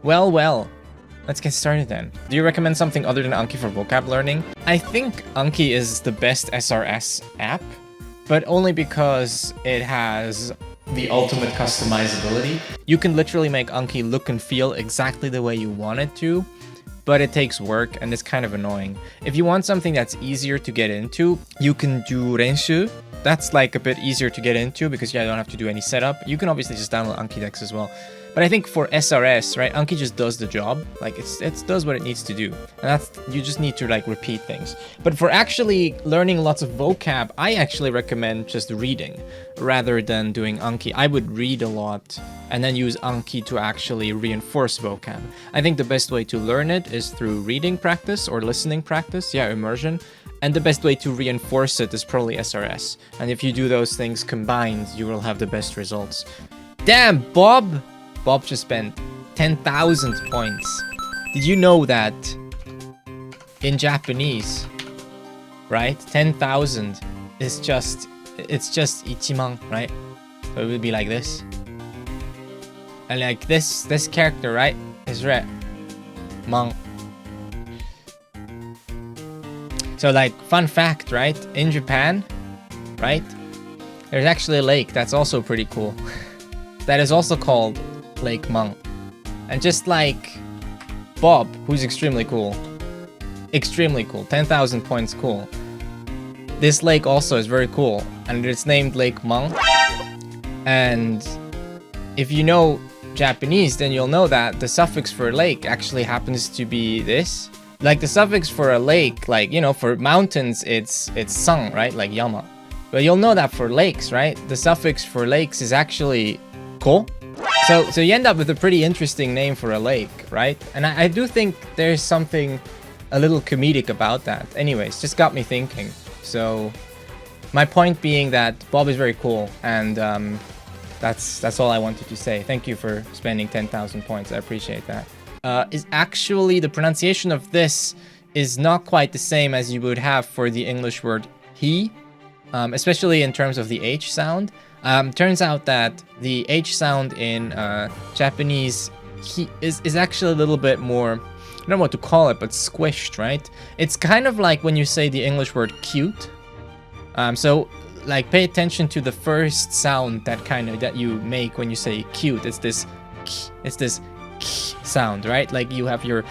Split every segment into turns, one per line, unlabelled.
Well. Let's get started then. Do you recommend something other than Anki for vocab learning? I think Anki is the best SRS app, but only because it has the ultimate customizability. You can literally make Anki look and feel exactly the way you want it to, but it takes work and it's kind of annoying. If you want something that's easier to get into, you can do Renshu. That's like a bit easier to get into because you don't have to do any setup. You can obviously just download Anki Dex as well. But I think for SRS, right, Anki just does the job. Like it does what it needs to do. And that's, you just need to like repeat things. But for actually learning lots of vocab, I actually recommend just reading rather than doing Anki. I would read a lot and then use Anki to actually reinforce vocab. I think the best way to learn it is through reading practice or listening practice, immersion. And the best way to reinforce it is probably SRS. And if you do those things combined, you will have the best results. Damn, Bob! Bob just spent 10,000 points. Did you know that in Japanese, right? 10,000 is just, it's just ichiman, right? So it would be like this. And like this character, right, is red. Man. So like, fun fact, right? In Japan, right? There's actually a lake that's also pretty cool. That is also called Lake Mang. And just like Bob, who's extremely cool, 10,000 points cool, this lake also is very cool, and it's named Lake Mang. And if you know Japanese, then you'll know that the suffix for lake actually happens to be this. Like the suffix for a lake, like, you know, for mountains, it's san, right? Like yama. But you'll know that for lakes, right? The suffix for lakes is actually ko. So you end up with a pretty interesting name for a lake, right? And I do think there's something a little comedic about that. Anyways, just got me thinking. So my point being that Bob is very cool, and that's all I wanted to say. Thank you for spending 10,000 points. I appreciate that. Is actually the pronunciation of this is not quite the same as you would have for the English word he, especially in terms of the H sound. Turns out that the H sound in Japanese he is actually a little bit more, I don't know what to call it, but squished, right? It's kind of like when you say the English word cute. So like pay attention to the first sound that you make when you say cute. It's this sound, right? Like you have your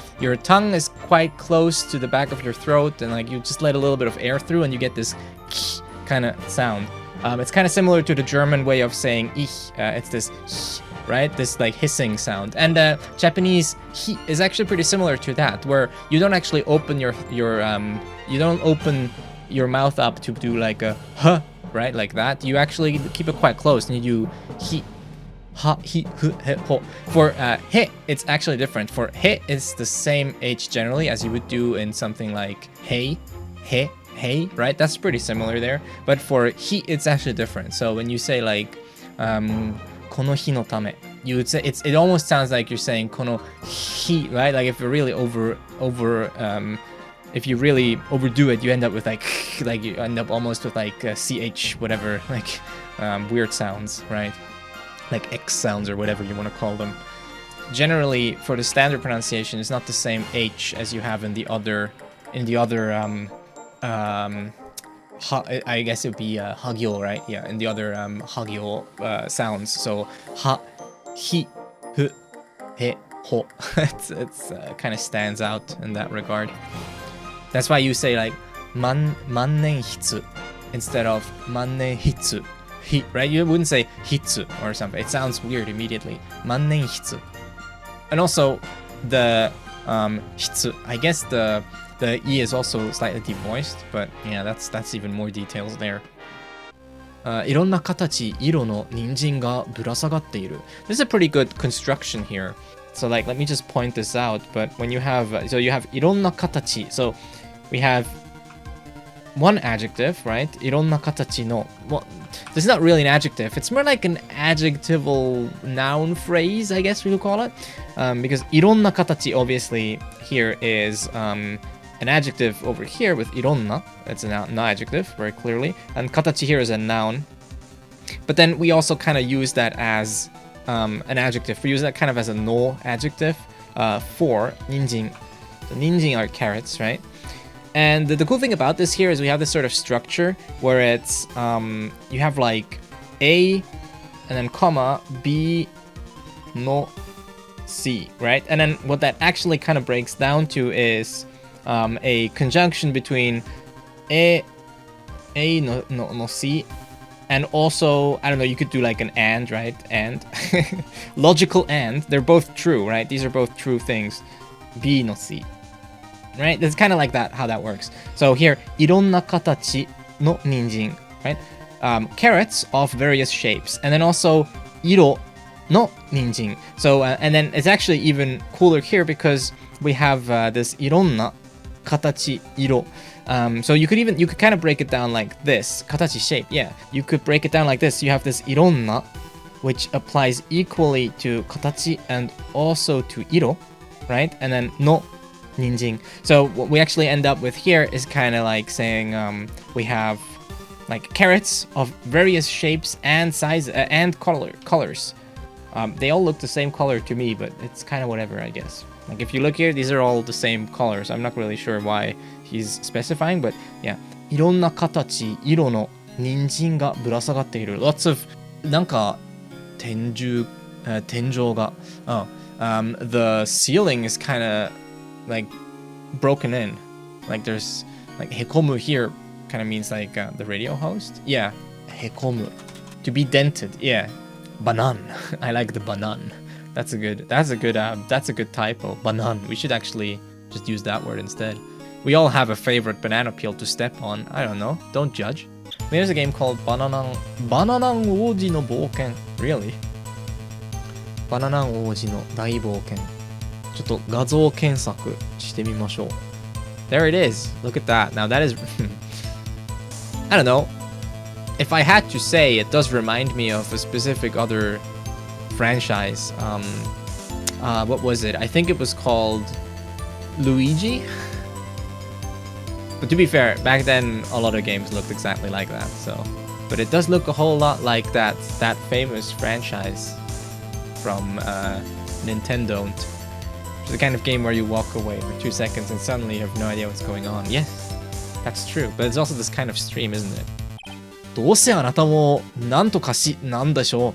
tongue is quite close to the back of your throat, and like you just let a little bit of air through and you get this kind of sound. It's kind of similar to the German way of saying ich. It's this, right? This like hissing sound. And Japanese he is actually pretty similar to that, where you don't actually open you don't open your mouth up to do like a huh, right? Like that. You actually keep it quite close, and you do he, ha, he, he, ho. For he, it's actually different. For he, it's the same H generally as you would do in something like hey, hey, right? That's pretty similar there. But for he, it's actually different. So when you say like kono hi no tame, you would say it almost sounds like you're saying kono hi, right? Like if you're really if you really overdo it, you end up with like you end up almost with like ch whatever, like weird sounds, right? Like X sounds or whatever you want to call them. Generally, for the standard pronunciation, it's not the same H as you have in the other I guess it would be hagyo, right? Yeah, in the other hagyo sounds. So ha, hi, hu, he, ho. It's kind of stands out in that regard. That's why you say like mannen hitsu instead of mannen hitsu. Right? You wouldn't say hitsu or something. It sounds weird immediately. Mannen hitsu. And also the hitsu, I guess the E is also slightly devoiced, but yeah, that's even more details there. いろんな形、色の人参がぶら下がっている. This is a pretty good construction here. So like, let me just point this out. But when you have, so you have いろんな形. So we have one adjective, right? いろんな形の. Well, this is not really an adjective. It's more like an adjectival noun phrase, I guess we would call it. Because いろんな形, obviously, here is an adjective over here with いろんな. That's an adjective, very clearly. And 形 here is a noun. But then we also kind of use that as an adjective. We use that kind of as a no adjective. 4, ninjin. The ninjin are carrots, right? And the cool thing about this here is we have this sort of structure where it's, you have like A and then comma, B, no, C, right? And then what that actually kind of breaks down to is a conjunction between A no C, and also, I don't know, you could do like an and, right? And. Logical and. They're both true, right? These are both true things. B no C. Right? It's kind of like that, how that works. So here, いろんな形の人参, right? Carrots of various shapes. And then also, 色の人参. So, and then it's actually even cooler here because we have this いろんな形, 色. So you could kind of break it down like this. 形 shape, yeah. You could break it down like this. You have this いろんな, which applies equally to 形 and also to 色, right? And then の ninjing. So what we actually end up with here is kind of like saying we have like carrots of various shapes and size and colors. They all look the same color to me, but it's kind of whatever, I guess. Like if you look here, these are all the same colors. I'm not really sure why he's specifying, but yeah. いろんな形、色の人参がぶら下がっている。Lots of なんか天井が。Oh, the ceiling is kind of like broken in. Like there's like へこむ here kind of means like the radio host. Yeah, へこむ. To be dented. Yeah. Banan. I like the banan. That's a good typo. Banan. We should actually just use that word instead. We all have a favorite banana peel to step on. I don't know. Don't judge. There's a game called Bananan Oji no Bouken. Really? Bananan Oji no Daibouken. ちょっと画像検索してみましょう. There it is. Look at that. Now that is I don't know. If I had to say, it does remind me of a specific other franchise. What was it? I think it was called Luigi. But to be fair, back then a lot of games looked exactly like that. So, but it does look a whole lot like that famous franchise from Nintendo. It's the kind of game where you walk away for 2 seconds and suddenly you have no idea what's going on. Yes, that's true. But it's also this kind of stream, isn't it? どうせあなたもなんとかしなんでしょう.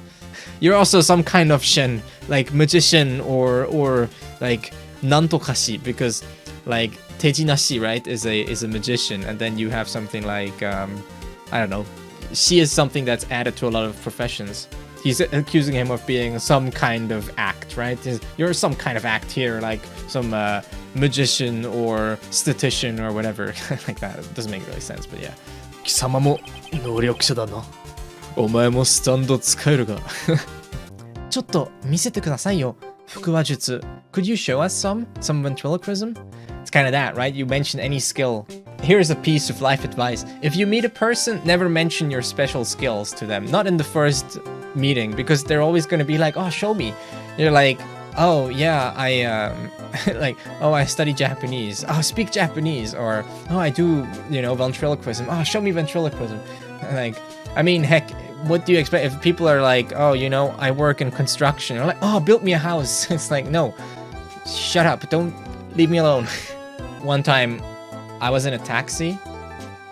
You're also some kind of shen, like magician or like なんとかし because like Tejinashi, right, is a magician, and then you have something like I don't know. She is something that's added to a lot of professions. He's accusing him of being some kind of act, right? You're some kind of act here, like some magician or statistician or whatever like that. It doesn't make really sense, but yeah. 貴様も能力者だな。お前もスタンド使えるが。ちょっと見せてくださいよ。腹話術。Could you show us some ventriloquism? It's kind of that, right? You mention any skill. Here's a piece of life advice. If you meet a person, never mention your special skills to them. Not in the first meeting, because they're always going to be like, oh, show me. You're like, oh, yeah, I like, oh, I study Japanese. Oh, speak Japanese. Or, oh, I do, ventriloquism. Oh, show me ventriloquism. Like, I mean, heck, what do you expect? If people are like, oh, I work in construction. Or like, oh, build me a house. It's like, no, shut up. Don't leave me alone. One time, I was in a taxi,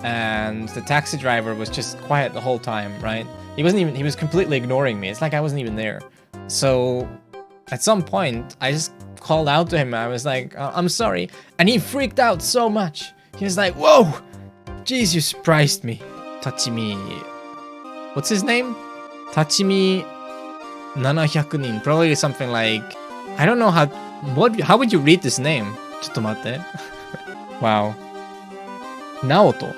and the taxi driver was just quiet the whole time, right? He was completely ignoring me. It's like I wasn't even there. So, at some point, I just called out to him. I was like, I'm sorry. And he freaked out so much. He was like, whoa! Jeez, you surprised me. Tachimi. What's his name? Tachimi 700 nin. Probably something like, I don't know how would you read this name? ちょっと待って. Wow. Naoto.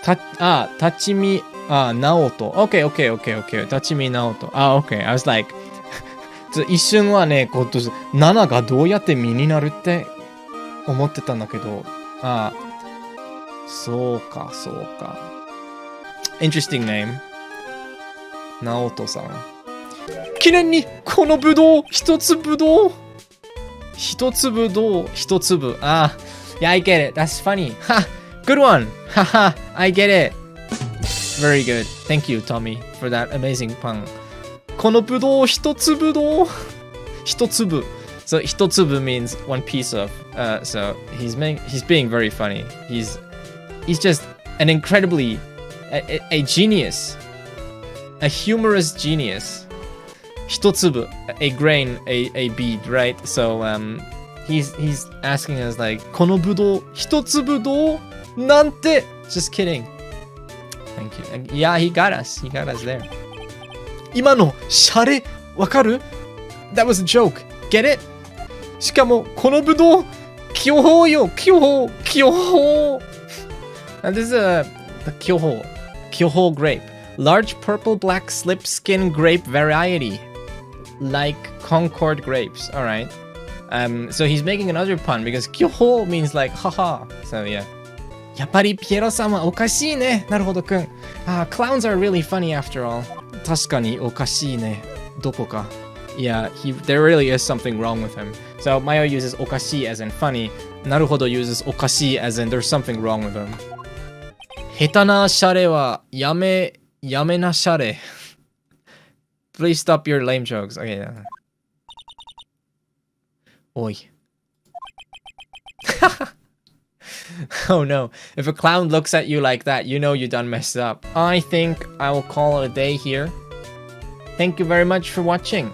Tachimi Naoto. Okay. Tachimi Naoto. Okay. I was like, 一瞬はね、7がどうやって身になるって思ってたんだけど、そうか。Interesting name. ナオトさん。記念にこのぶどう、一粒。Yeah, I get it. That's funny. Ha! Good one! Haha! I get it. Very good. Thank you, Tommy, for that amazing pun. このぶどう、一粒。So 一粒 means one piece of. So he's being very funny. He's just an incredibly a genius, a humorous genius. 一粒 a grain, a bead, right? So he's asking us like このぶどう一粒どうなんて Just kidding. Thank you. And yeah, he got us there. 今のシャレわかる? That was a joke. Get it? しかもこのぶどう巨峰よ巨峰 And this is the 巨峰 grape. Large purple black slip skin grape variety. Like Concord grapes. Alright. So he's making another pun because 巨峰 means like haha. So yeah. やっぱりピエロさんはおかしいね。なるほどくん。Clowns are really funny after all. 確かにおかしいね。どこか。Yeah, there really is something wrong with him. So Mayo uses おかしい as in funny. なるほど uses おかしい as in there's something wrong with him. 下手なシャレはやめなシャレ. Please stop your lame jokes. Okay. Yeah. おい. Oh no, if a clown looks at you like that, you know you done messed up. I think I will call it a day here. Thank you very much for watching.